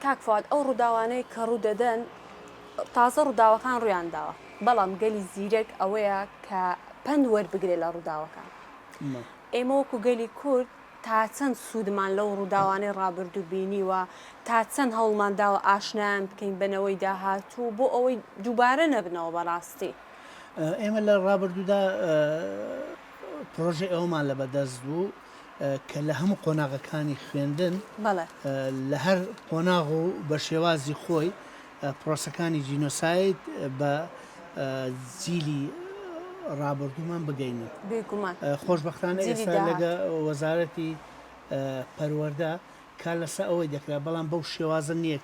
کاک فواد ئەو ڕووداوانەی کە ڕوو دەدەن تازە ڕووداوەکان ڕویان داوە بەڵام گەلی زیرەک ئەوەیە کە پند وەربگرێت لە ڕووداوەکان ئێمە وەکو گەلی کورد تا چەند سوودمان لەو ڕووداوانەی ڕابردوو بینیوە تا چەند هەوڵمان داوە ئاشنایان بکەین بنەوەی داهاتوو بۆ ئەوەی دووبارە نەبنەوە بەڕاستی ئێمە لە ڕابردوودا پرۆژێ ئەومان لە بەدەست بوو کە لە هەموو قۆناغەکانی خوێندن لە هەر قۆناغ و بە شێوازی خۆی پرۆسەکانی جینۆساید بە جیلی ڕابردوومان بگەینن خۆشبەختانە ئێستا لەگە وەزارەتی پەروەردە کا لەسەر ئەوەی دەکرا بەڵام بەو شێوازە نییە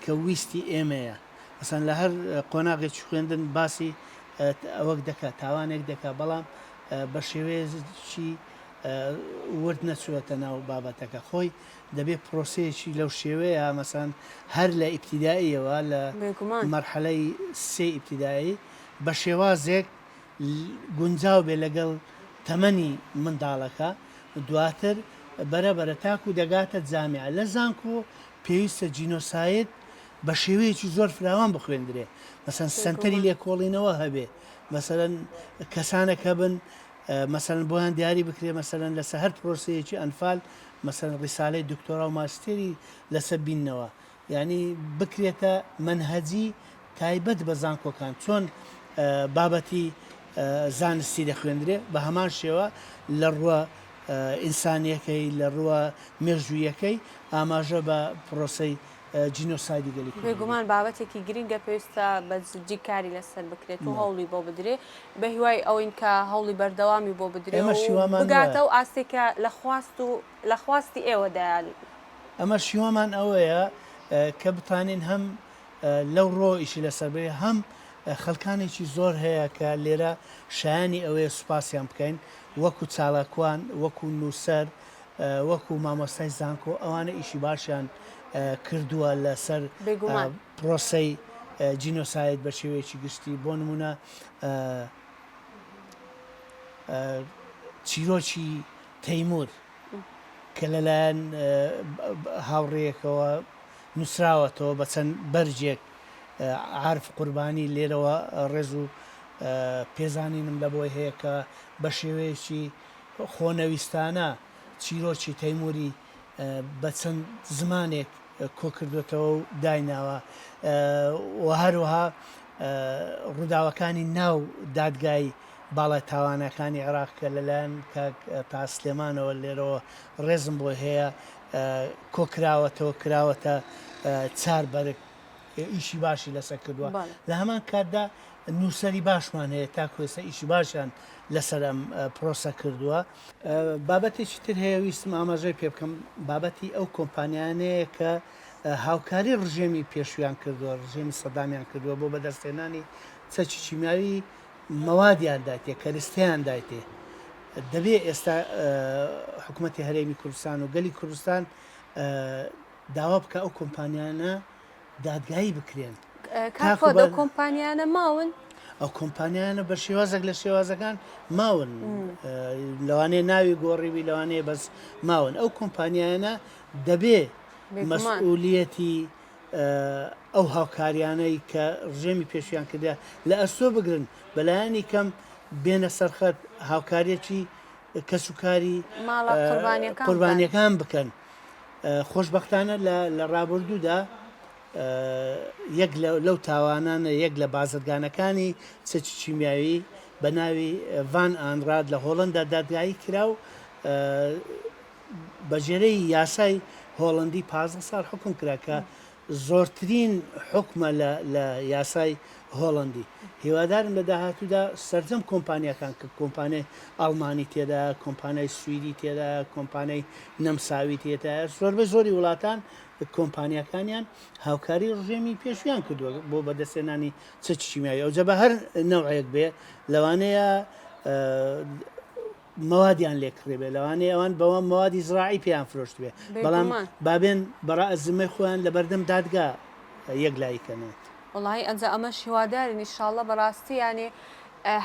کە ویستی ئێمەیە مەسەن لە هەر قۆناغێکی خوێندن باسی ئەوەک دەکات تاوانێک دەکات بەڵام بە شێوەیەکی ورد نەچوێتە ناو بابەتەکە خۆی دەبێت پرۆسەیەکی لەو شێوەیە مەسەن هەر لە ئیبتیدائیەوە لە مەرحەلەی سێ ئیبتیدایی بە شێوازێک گونجاو بێ لەگەڵ تەمەنی منداڵەکە دواتر بەرەبەرە تاکو دەگاتە جامیع لە زانکۆ پێویستە جینۆساید بە شێوەیەکی زۆر فراوان بخوێندرێ مەسەن سنتەری لێکۆڵینەوە هەبێ مەسەرەن کەسانێکە بن مەسەرەن بۆیان دیاری بکرێ مەسەرەن لەسەر هەر پرۆسەیەکی ئەنفال مەسەرەن ڕیسالەی دکتۆرا و ماستێری لەسەر بینەوە یعنی بکرێتە منهەجی تایبەت بە زانکۆکان چۆن بابەتی زانستی دەخوێندرێ بە هەمان شێوە لە ڕووە ئینسانیەکەی لە ڕووە مێژوویەکەی ئاماژە بە پرۆسەی جینۆسایدی گەلی بێگومان بابەتێکی گرنگە پێویستە بە جدی کاری لەسەر بکرێت و هەوڵی بۆ بدرێ بە هیوای ئەوین کە هەوڵی بەردەوامی بۆ بدرێ بگاتە و ئاستێکە لە خواستی ئێوەدا ئەمە شیوەمان ئەوەیە کە بتانین هەم لەو ڕۆ ئیشی لەسەر بێ هەم خەڵکانێکی زۆر هەیە کە لێرە شایانی ئەوەیە سوپاسیان بکەین وەکو چالاکوان وەکو نووسەر وەکو مامۆستای زانکۆ ئەوانە ئیشی باشیان کردووە لەسەر پرۆسەی جینۆساید بە شێوەیەکی گشتی بۆ نمونە چیرۆکی تەیمور کە لەلایەن هاوڕێیەکەوە نووسراوەتەوە بە چەند بەرجێک عارف قوربانی لێرەوە ڕێز و پێزانینم لە بۆی هەیە کە بە شێوەیەکی خۆنەویستانە چیرۆکی تەیموری بە چەند زمانێک کۆکردوێتەوە و دایناوە و هەروەها ڕووداوەکانی ناو دادگای باڵای تاوانەکانی عێراق کە لەلایەن تا سلێمانەوە لێرەوە ڕێزم بۆ هەیە کۆکراوەتەوە کراوەتە چار بەرگ ئیشی باشی لەسەر کردووە لە هەمان کاتدا نووسری باشمان هەیە تا کوێسە ئیشی باشیان لەسەر ئەم پرۆسە کردووە بابەتێکی تر هەیە ویستم ئاماژەی پێ بکەم بابەتی ئەو کۆمپانیانەیە کە هاوکاری ڕژێمی پێشویان کردووە ڕژێمی سەدامیان کردووە بۆ بەدەستێنانی چەکی چیمیاوی مەوادیان دایتێ کەرستیان دایتێ دەبێت ئێستا حکوومەتی هەرێمی کوردستان و گەلی کوردستان داوا بکە ئەو کۆمپانیانە دادگایی بکرێن کۆمپانیانە ماون ئەو کۆمپانیانە بە شێوازێک لە شێوازەکان ماون لەوانەیە ناوی گۆڕیوی لەوانەیە بەس ماون ئەو کۆمپانیانە دەبێ مەسئولیەتی ئەو هاوکاریانەی کە ڕژێمی پێشیان کردە لە ئەستۆ بگرن بەلایانی کەم بێنە سەرخەت هاوکاریەکی کەسوکاری قوربانیەکان بکەن خۆشبەختانە لە ڕابردوودا یەک لەو تاوانانە یەک لە بازرگانەکانی چەکی چیمیاوی بە ناوی ڤان ئانراد لە هۆڵندا دادگایی کرا و بەژێرەی یاسای هۆڵندی 15 ساڵ حکم کرا کە زۆرترین حکمە لە یاسای هۆڵندی هیوادارم لە داهاتوودا سەرجەم کۆمپانیەکان کە کۆمپانیای ئەڵمانی تێدا کۆمپانیای سویدی تێدا کۆمپانیای نەمساوی تێدا زۆربەی زۆری وڵاتان کۆمپانیەکانیان هاوکاری ڕژێمی پێشویان کردووە بۆ بەدەستێنانی چەکی چیمیایی ئەوجە بە هەر نەوعەیەک بێ لەوانەیە موادیان لێکڕێ بێ لەوانەیە ئەوان بەوە موادی زراعی پێیان فرۆشت بێ بەڵام بابێن بەڕائزمەی خۆیان لە بەردەم دادگا یەک لایکەنێت وڵی ئەنجا ئەمە شیوادارین ئینشاڵڵە بەڕاستی یانێ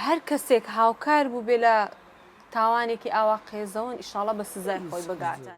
هەر کەسێک هاوکار بوو بێ لە تاوانێکی ئاوا قێزەوەن ئینشاڵڵە بە سزای خۆی بگاتە